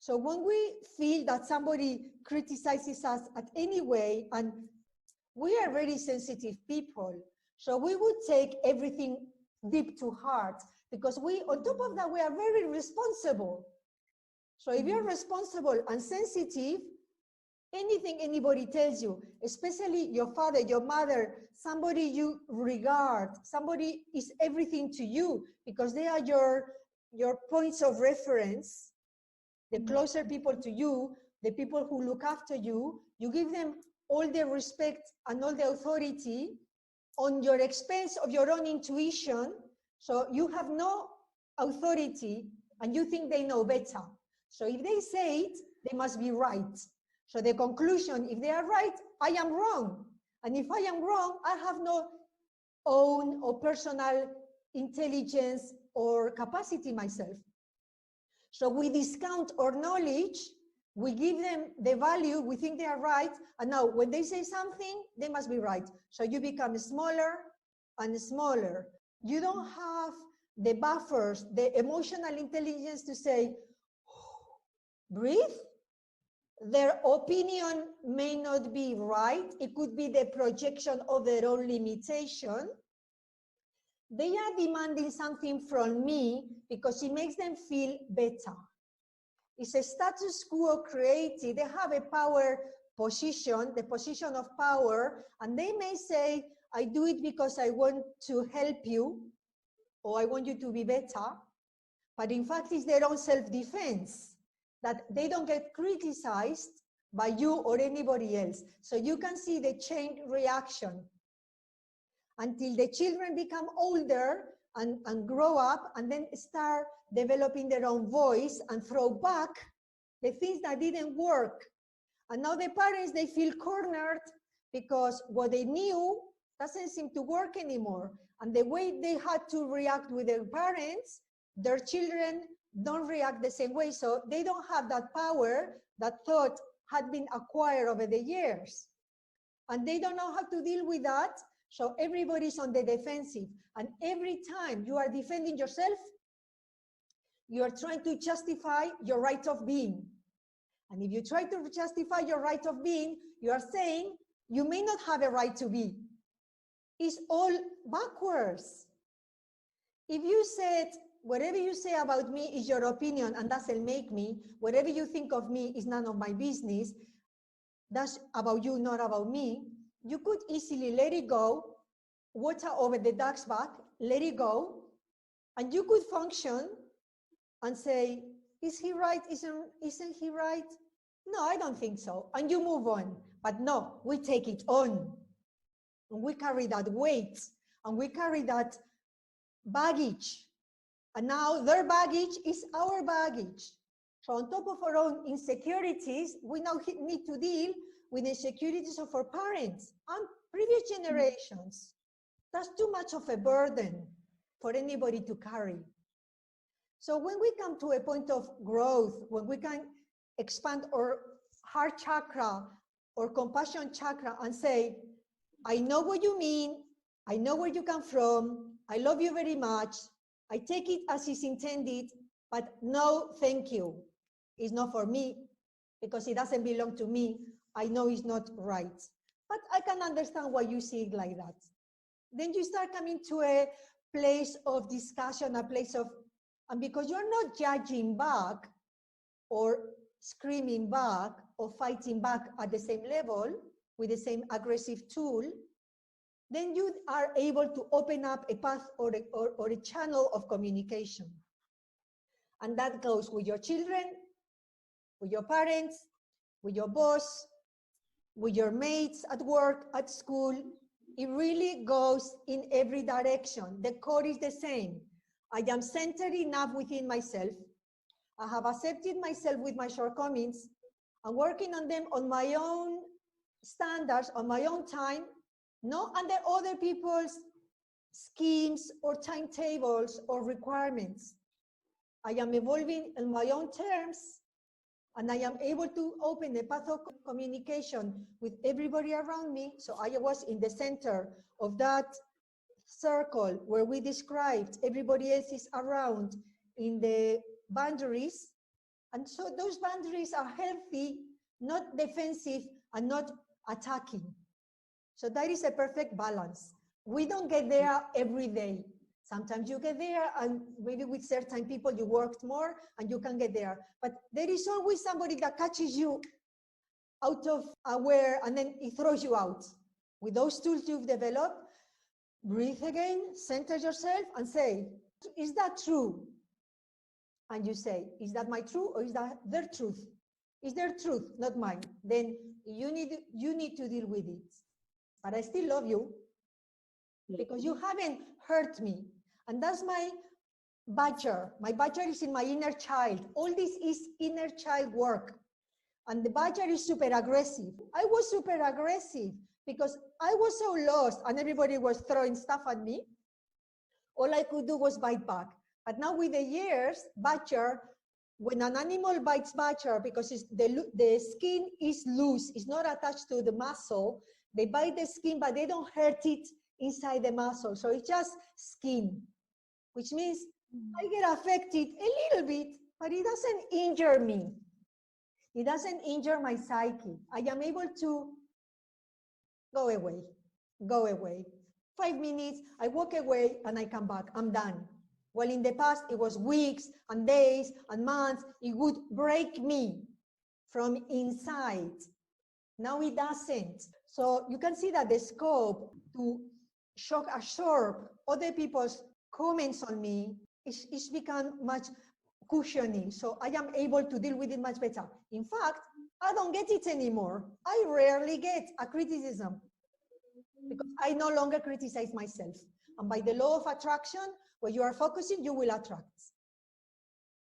So when we feel that somebody criticizes us at any way, and we are very sensitive people, so we would take everything deep to heart, because we, on top of that, we are very responsible. So if you're responsible and sensitive, anything anybody tells you, especially your father, your mother, somebody you regard, somebody is everything to you, because they are your points of reference, the closer people to you, the people who look after you, you give them all the respect and all the authority on your expense of your own intuition. So you have no authority and you think they know better. So if they say it, they must be right. So the conclusion, if they are right, I am wrong. And if I am wrong, I have no own or personal intelligence or capacity myself. So we discount our knowledge, we give them the value, we think they are right, and now when they say something, they must be right. So you become smaller and smaller. You don't have the buffers, the emotional intelligence to say, breathe. Their opinion may not be right. It could be the projection of their own limitation. They are demanding something from me because it makes them feel better. It's a status quo created. They have a power position, the position of power, and they may say, I do it because I want to help you, or I want you to be better. But in fact, it's their own self-defense, that they don't get criticized by you or anybody else. So you can see the chain reaction until the children become older and grow up, and then start developing their own voice and throw back the things that didn't work. And now the parents, they feel cornered because what they knew doesn't seem to work anymore. And the way they had to react with their parents, their children don't react the same way. So they don't have that power that thought had been acquired over the years. And they don't know how to deal with that. So everybody's on the defensive. And every time you are defending yourself, you are trying to justify your right of being. And if you try to justify your right of being, you are saying you may not have a right to be. It's all backwards. If you said, whatever you say about me is your opinion and doesn't make me, whatever you think of me is none of my business, that's about you, not about me, you could easily let it go, water over the duck's back, let it go, and you could function and say, is he right? Isn't he right? No, I don't think so. And you move on. But no, we take it on. And we carry that weight. And we carry that baggage. And now their baggage is our baggage. So on top of our own insecurities, we now need to deal with the insecurities of our parents and previous generations. That's too much of a burden for anybody to carry. So when we come to a point of growth, when we can expand our heart chakra or compassion chakra and say, I know what you mean, I know where you come from, I love you very much, I take it as is intended, but no, thank you. It's not for me because it doesn't belong to me. I know it's not right, but I can understand why you see it like that. Then you start coming to a place of discussion, a place of, and because you're not judging back or screaming back or fighting back at the same level with the same aggressive tool, then you are able to open up a path or a channel of communication. And that goes with your children, with your parents, with your boss, with your mates at work, at school. It really goes in every direction. The core is the same. I am centered enough within myself. I have accepted myself with my shortcomings. I'm working on them on my own standards, on my own time, not under other people's schemes or timetables or requirements. I am evolving in my own terms, and I am able to open a path of communication with everybody around me. So I was in the center of that circle where we described everybody else is around in the boundaries. And so those boundaries are healthy, not defensive, and not attacking. So that is a perfect balance. We don't get there every day. Sometimes you get there, and maybe with certain people you worked more and you can get there. But there is always somebody that catches you out of aware and then it throws you out. With those tools you've developed, breathe again, center yourself and say, is that true? And you say, is that my truth or is that their truth? Is their truth, not mine? Then you need to deal with it. But I still love you because you haven't hurt me. And that's my badger. My badger is in my inner child. All this is inner child work. And the badger is super aggressive. I was super aggressive because I was so lost and everybody was throwing stuff at me. All I could do was bite back. But now with the years, badger, when an animal bites badger, because the skin is loose, it's not attached to the muscle, they bite the skin, but they don't hurt it inside the muscle. So it's just skin, which means I get affected a little bit, but it doesn't injure me. It doesn't injure my psyche. I am able to go away, go away. 5 minutes, I walk away and I come back, I'm done. Well, in the past, it was weeks and days and months. It would break me from inside. Now it doesn't. So you can see that the scope to shock absorb other people's comments on me is become much cushioning. So I am able to deal with it much better. In fact, I don't get it anymore. I rarely get a criticism because I no longer criticize myself. And by the law of attraction, where you are focusing, you will attract.